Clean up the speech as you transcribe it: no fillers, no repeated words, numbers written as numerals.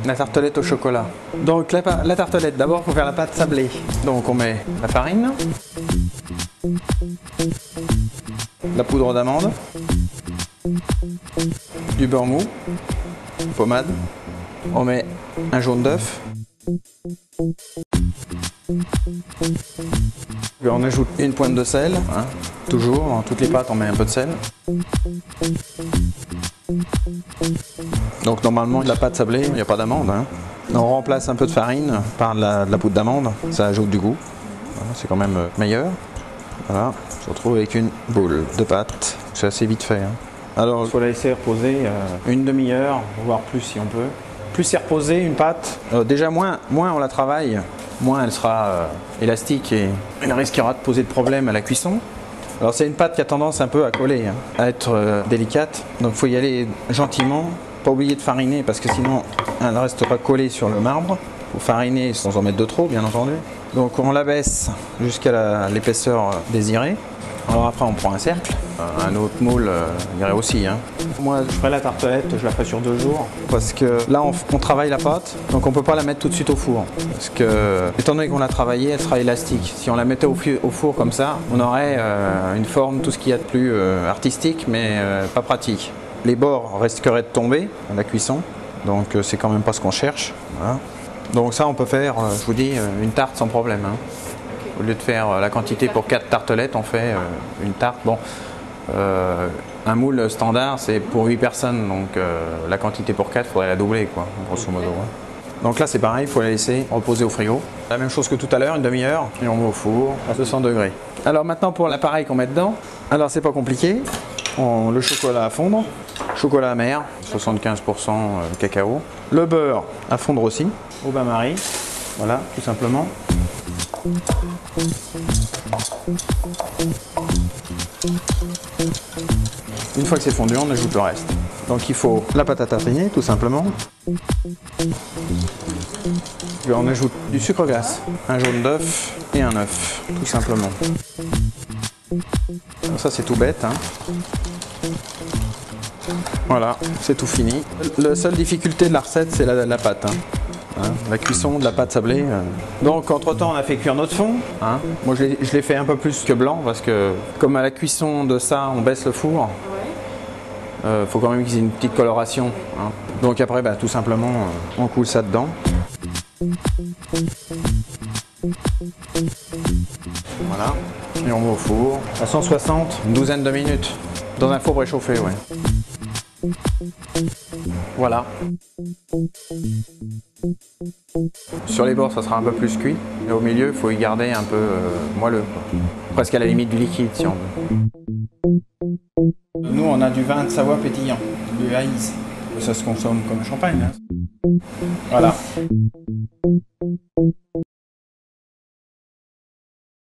la tartelette au chocolat. Donc la tartelette, d'abord il faut faire la pâte sablée. Donc on met la farine, la poudre d'amande, du beurre mou, pommade, on met un jaune d'œuf, puis on ajoute une pointe de sel, hein. Toujours dans toutes les pâtes on met un peu de sel. Donc normalement la pâte sablée, il n'y a pas d'amande, hein. On remplace un peu de farine par de la poudre d'amande, ça ajoute du goût, voilà, c'est quand même meilleur. Voilà, on se retrouve avec une boule de pâte, c'est assez vite fait, hein. Alors il faut la laisser reposer une demi-heure, voire plus si on peut. Plus c'est reposé une pâte, déjà moins on la travaille, moins elle sera élastique et elle risquera de poser de problème à la cuisson. Alors c'est une pâte qui a tendance un peu à coller, hein, à être délicate, donc il faut y aller gentiment, pas oublier de fariner parce que sinon elle restera collée sur le marbre. Il faut fariner sans en mettre de trop bien entendu. Donc on la baisse jusqu'à l'épaisseur désirée. Alors après on prend un cercle, un autre moule irait aussi, hein. Moi je ferai la tartelette, je la ferai sur 2 jours parce que là on travaille la pâte, donc on ne peut pas la mettre tout de suite au four parce que étant donné qu'on l'a travaillée, elle sera élastique. Si on la mettait au four comme ça, on aurait une forme, tout ce qu'il y a de plus artistique mais pas pratique. Les bords risqueraient de tomber à la cuisson, donc c'est quand même pas ce qu'on cherche. Voilà. Donc ça on peut faire, je vous dis, une tarte sans problème, hein. Au lieu de faire la quantité pour 4 tartelettes, on fait une tarte. Bon, un moule standard, c'est pour 8 personnes, donc la quantité pour 4, il faudrait la doubler, quoi, grosso modo. Donc là, c'est pareil, il faut la laisser reposer au frigo. La même chose que tout à l'heure, une demi-heure, et on met au four à 200 degrés. Alors maintenant, pour l'appareil qu'on met dedans, alors c'est pas compliqué. Le chocolat à fondre, chocolat amer, 75% cacao. Le beurre à fondre aussi, au bain-marie, voilà, tout simplement. Une fois que c'est fondu, on ajoute le reste. Donc il faut la pâte à tartiner, tout simplement. Puis on ajoute du sucre glace, un jaune d'œuf et un œuf, tout simplement. Ça c'est tout bête, hein. Voilà, c'est tout fini. La seule difficulté de la recette, c'est la pâte, hein. La cuisson de la pâte sablée. Donc entre temps on a fait cuire notre fond, hein. Moi je l'ai fait un peu plus que blanc parce que comme à la cuisson de ça on baisse le four, faut quand même qu'il y ait une petite coloration, hein. Donc après tout simplement on coule ça dedans. Voilà, et on met au four à 160, une douzaine de minutes, dans un four préchauffé, ouais. Voilà. Sur les bords, ça sera un peu plus cuit. Et au milieu, il faut y garder un peu moelleux, quoi. Presque à la limite du liquide, si on veut. Nous, on a du vin de Savoie pétillant, du Haïs. Ça se consomme comme champagne, hein. Voilà.